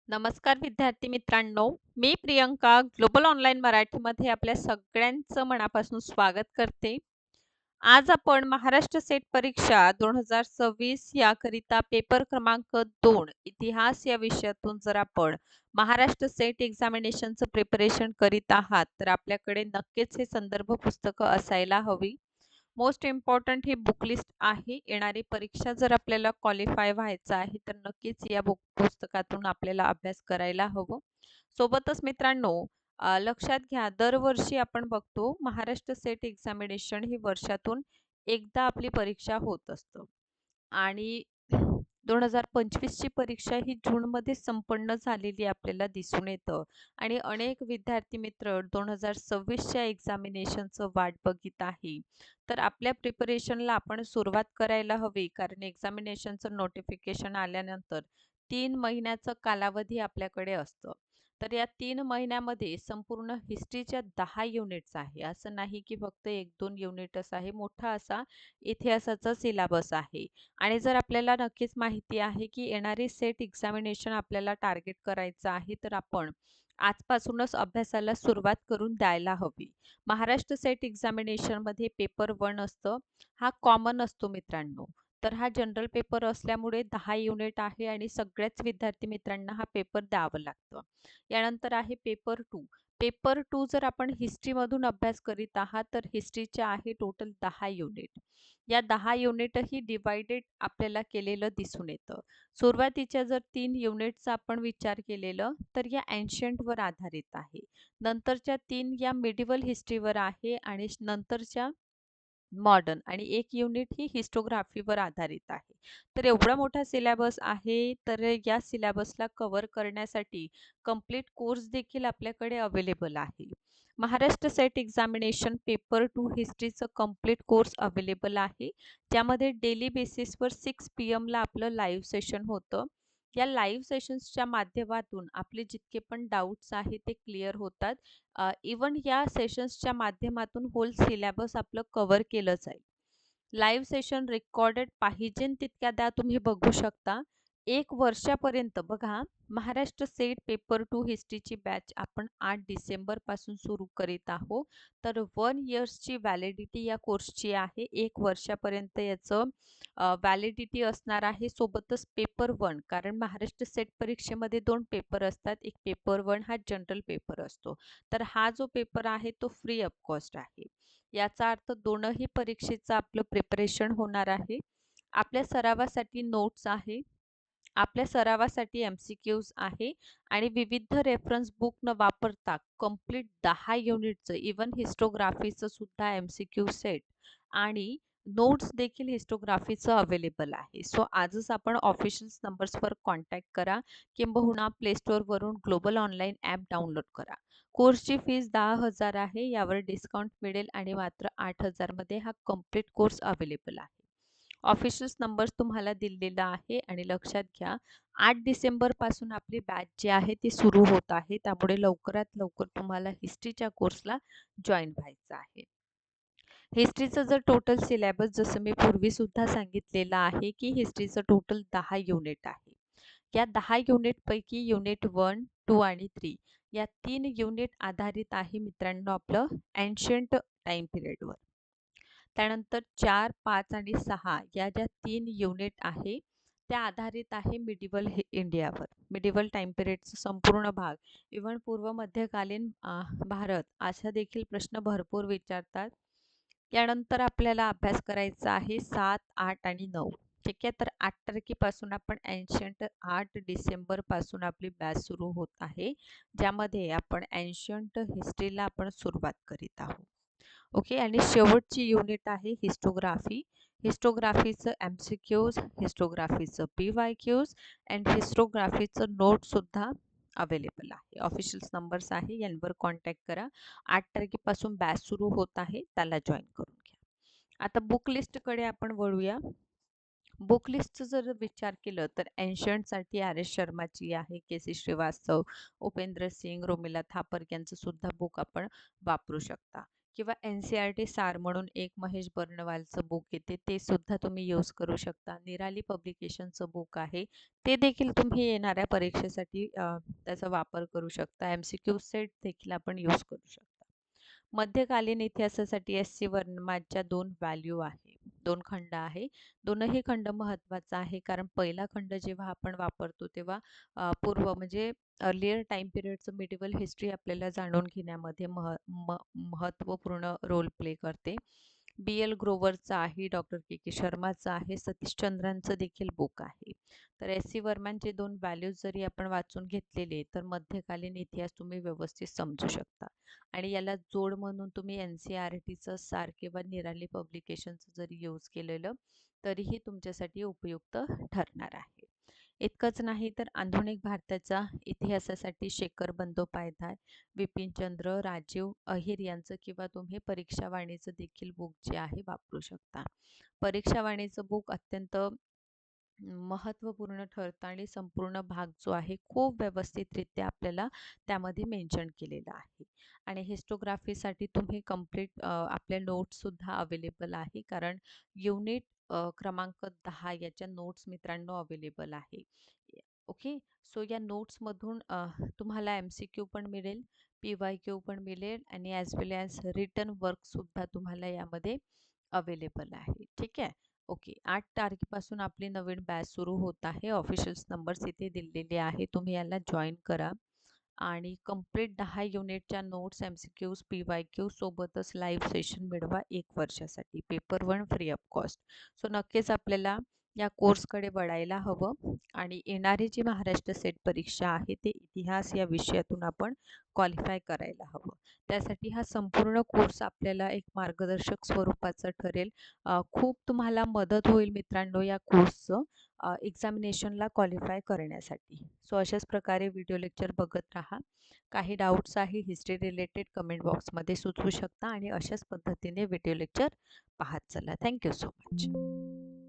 नमस्कार विद्यार्थी मित्रांनो, मी प्रियंका ग्लोबल ऑनलाईन मराठीमध्ये आपल्या सगळ्यांचं मनापासून स्वागत करते. आज आपण महाराष्ट्र सेट परीक्षा 2026 याकरिता पेपर क्रमांक 2 इतिहास या विषयातून जर आपण महाराष्ट्र सेट एक्झामिनेशनचं प्रिपरेशन करीत आहात, तर आपल्याकडे नक्कीच हे संदर्भ पुस्तकं असायला हवी. मोस्ट इम्पॉर्टंट ही बुक लिस्ट आहे. येणारी परीक्षा जर आपल्याला क्वालिफाय व्हायचं आहे तर नक्कीच या बुक पुस्तकातून आपल्याला अभ्यास करायला हवं. सोबतच मित्रांनो, लक्षात घ्या, दरवर्षी आपण बघतो महाराष्ट्र सेट एक्झामिनेशन ही वर्षातून एकदा आपली परीक्षा होत असतं आणि 2025 ची परीक्षा ही जूनमध्ये संपन्न झालेली आपल्याला दिसून येतं आणि अनेक विद्यार्थी मित्र 2026च्या एक्झामिनेशनचं वाट बघत आहे. तर आपल्या प्रिपरेशनला आपण सुरुवात करायला हवी, कारण एक्झामिनेशनचं नोटिफिकेशन आल्यानंतर 3 महिन्याचं कालावधी आपल्याकडे असतं. तर या 3 महिन्यामध्ये संपूर्ण हिस्ट्रीच्या 10 युनिट्स आहे. असं नाही की फक्त 1-2 युनिटच आहे. मोठा असा इतिहासाचा सिलेबस आहे. आणि जर आपल्याला नक्कीच माहिती आहे की येणारी सेट एक्झामिनेशन आपल्याला टार्गेट करायचं आहे, तर आपण आजपासूनच अभ्यासाला सुरुवात करून द्यायला हवी. महाराष्ट्र सेट एक्झामिनेशनमध्ये पेपर 1 असतं. हा कॉमन असतो मित्रांनो. तर हा जनरल पेपर असल्यामुळे 10 युनिट आहे आणि सगळ्याच विद्यार्थी मित्रांना हा पेपर द्यावं लागतं. यानंतर आहे पेपर 2. पेपर 2 जर आपण हिस्ट्रीमधून अभ्यास करीत आहात, तर हिस्ट्रीचे आहे टोटल 10 युनिट. या 10 युनिटही डिवायडेड आपल्याला केलेलं दिसून येतं. सुरुवातीच्या जर 3 युनिटचा आपण विचार केलेलं, तर या एन्शंटवर आधारित आहे. नंतरच्या 3 या मिडीवल हिस्ट्रीवर आहे आणि नंतरच्या मॉडर्न आणि 1 युनिट ही हिस्टोग्राफीवर आधारित आहे. तर एवढा मोठा सिलेबस आहे, तर या सिलेबसला कव्हर करण्यासाठी कंप्लीट कोर्स देखील आपल्याकडे अवेलेबल आहे. महाराष्ट्र सेट एक्झामिनेशन पेपर 2 हिस्ट्रीचं कंप्लीट कोर्स अवेलेबल आहे. ज्यामध्ये डेली बेसिसवर 6 PM आपलं लाईव्ह सेशन होतं. या लाईव्ह सेशन्सच्या माध्यमातून आपले जितके पण डाउट्स आहेत ते क्लिअर होतात. इवन या सेशन्सच्या माध्यमातून होल सिलेबस आपलं कव्हर केलं जाईल. लाईव्ह सेशन रेकॉर्डेड पाहिजे तितक्यादा तुम्ही बघू शकता. 1 वर्षापर्यंत बघा, महाराष्ट्र सेट पेपर 2 हिस्ट्रीची बॅच आपण 8 डिसेंबरपासून सुरू करीत आहोत. तर 1 इयर्सची व्हॅलिडिटी या कोर्सची आहे. 1 वर्षापर्यंत याचं व्हॅलिडिटी असणार आहे. सोबतच पेपर 1, कारण महाराष्ट्र सेट परीक्षेमध्ये 2 पेपर असतात. एक पेपर 1 हा जनरल पेपर असतो. तर हा जो पेपर आहे तो फ्री ऑफ कॉस्ट आहे. याचा अर्थ दोनही परीक्षेचं आपलं प्रिपरेशन होणार आहे. आपल्या सरावासाठी नोट्स आहे. आपल्या सरावासाठी MCQs आहे आणि विविध रेफरन्स बुक न वापरता कंप्लीट 10 युनिटचं इवन हिस्टोग्राफीचं सुद्धा MCQ सेट आणि नोट्स देखील हिस्टोग्राफीचं अवेलेबल आहे. सो आजच आपण ऑफिशियल नंबर्सवर कॉन्टॅक्ट करा किंबहुना प्ले स्टोअरवरून ग्लोबल ऑनलाईन ॲप डाउनलोड करा. कोर्सची फीस 10,000 आहे. यावर डिस्काउंट मिळेल आणि मात्र 8,000 मध्ये हा कंप्लीट कोर्स अवेलेबल आहे. ऑफिशियल नंबर्स तुम्हाला दिलेला आहे आणि लक्षात घ्या, 8 डिसेंबरपासून आपली बॅच जी आहे ती सुरू होत आहे. त्यामुळे लवकरात लवकर तुम्हाला हिस्ट्रीच्या कोर्सला जॉईन व्हायचं आहे. हिस्ट्रीचं जर टोटल सिलेबस जसं मी पूर्वीसुद्धा सांगितलेलं आहे की हिस्ट्रीचं टोटल 10 युनिट आहे. या 10 युनिटपैकी युनिट 1, 2 आणि 3 या 3 युनिट आधारित आहे मित्रांनो आपलं एन्शंट टाईम पिरियडवर. त्यानंतर 4, 5 आणि 6 या ज्या 3 युनिट आहे त्या आधारित आहे मिडिवल इंडियावर. मिडिवल टाईम पिरियडचा संपूर्ण भाग, इव्हन पूर्व मध्यकालीन भारत अशा देखील प्रश्न भरपूर विचारतात. यानंतर आपल्याला अभ्यास करायचा आहे 7, 8 आणि 9. ठीक आहे, तर 8 तारखेपासून आपण एन्शंट 8 डिसेंबरपासून आपली बॅच सुरू होत आहे, ज्यामध्ये आपण एन्शंट हिस्ट्रीला आपण सुरुवात करीत आहोत. ओके, आणि शेवटची युनिट आहे हिस्टोग्राफी. हिस्टोग्राफीचं MCQs, हिस्टोग्राफीचं PYQs अँड हिस्टोग्राफीचं नोटसुद्धा अवेलेबल आहे. ऑफिशियल नंबर्स आहे, यांवर कॉन्टॅक्ट करा. 8 तारखेपासून बॅच सुरू होत आहे, त्याला जॉईन करून घ्या. आता बुक लिस्टकडे आपण वळूया. बुक लिस्टचं जर विचार केलं तर एन्शंटसाठी RS शर्माची आहे, KC श्रीवास्तव, उपेंद्र सिंग, रोमिला थापर यांचं सुद्धा बुक आपण वापरू शकता. किंवा NCERT सार म्हणून एक महेश बर्नवालचं बुक येते, ते सुद्धा तुम्ही यूज करू शकता. निराली पब्लिकेशनचं बुक आहे, ते देखील तुम्ही येणाऱ्या परीक्षेसाठी त्याचा वापर करू शकता. MCQ सेट देखील आपण यूज करू शकता. मध्यकालीन इतिहासासाठी SC वर्माच्या 2 व्हॅल्यू आहे, 2 खंड आहे. दोनही खंड महत्त्वाचा आहे, कारण पहिला खंड जेव्हा आपण वापरतो तेव्हा पूर्व म्हणजे अर्लियर टाईम पिरियडचं मिडिवल हिस्ट्री आपल्याला जाणून घेण्यामध्ये महत्त्वपूर्ण रोल प्ले करते. BL ग्रोवरचं आहे, डॉक्टर के शर्माचं आहे, सतीशचंद्रांचं देखील बुक आहे. तर SC वर्मांचे 2 व्हॅल्यूज जरी आपण वाचून घेतलेले तर मध्यकालीन इतिहास तुम्ही व्यवस्थित समजू शकता. आणि याला जोड म्हणून तुम्ही NCERTचं सार किंवा निराली पब्लिकेशनचं जरी यूज केलेलं तरीही तुमच्यासाठी उपयुक्त ठरणार आहे. इतकंच नाही तर आधुनिक भारताचा इतिहासासाठी शेखर बंदोपाध्याय, बिपिनचंद्र, राजीव अहिर यांचं किंवा तुम्ही परीक्षावाणीचं देखील बुक जे आहे वापरू शकता. परीक्षावाणीचं बुक अत्यंत महत्त्वपूर्ण ठरतं आणि संपूर्ण भाग जो आहे खूप व्यवस्थितरित्या आपल्याला त्यामध्ये मेन्शन केलेला आहे. आणि हिस्टोग्राफीसाठी तुम्ही कंप्लीट आपल्या नोट्ससुद्धा अवेलेबल आहे, कारण युनिट क्रमांक 10 याच्या नोट्स मित्रांनो अवेलेबल आहे. ओके, सो या नोट्समधून तुम्हाला MCQ पण मिळेल, PYQ पण मिळेल आणि ॲज वेल ॲज रिटन वर्कसुद्धा तुम्हाला यामध्ये अवेलेबल आहे. ठीक आहे. ओके, 8 तारखेपासून आपली नवीन बॅच सुरू होत आहे. ऑफिशियल्स नंबर्स इथे दिलेले आहे, तुम्ही याला जॉईन करा आणि कंप्लीट 10 युनिटच्या नोट्स, MCQज, PYQ सोबतच लाईव्ह सेशन मिळवा 1 वर्षासाठी. Paper 1 free of cost. So नक्कीच आपल्याला या कोर्सकडे वळायला हवं आणि येणारी जी महाराष्ट्र सेट परीक्षा आहे ते इतिहास या विषयातून आपण क्वालिफाय करायला हवं. त्यासाठी हा संपूर्ण कोर्स आपल्याला एक मार्गदर्शक स्वरूपाचा ठरेल. खूप तुम्हाला मदत होईल मित्रांनो या कोर्सचं एक्झामिनेशनला क्वालिफाय करण्यासाठी. सो अशाच प्रकारे व्हिडिओ लेक्चर बघत राहा. काही डाऊट्स आहे हिस्ट्री रिलेटेड कमेंट बॉक्समध्ये सुचवू शकता आणि अशाच पद्धतीने व्हिडिओ लेक्चर पाहत चला. Thank you so much.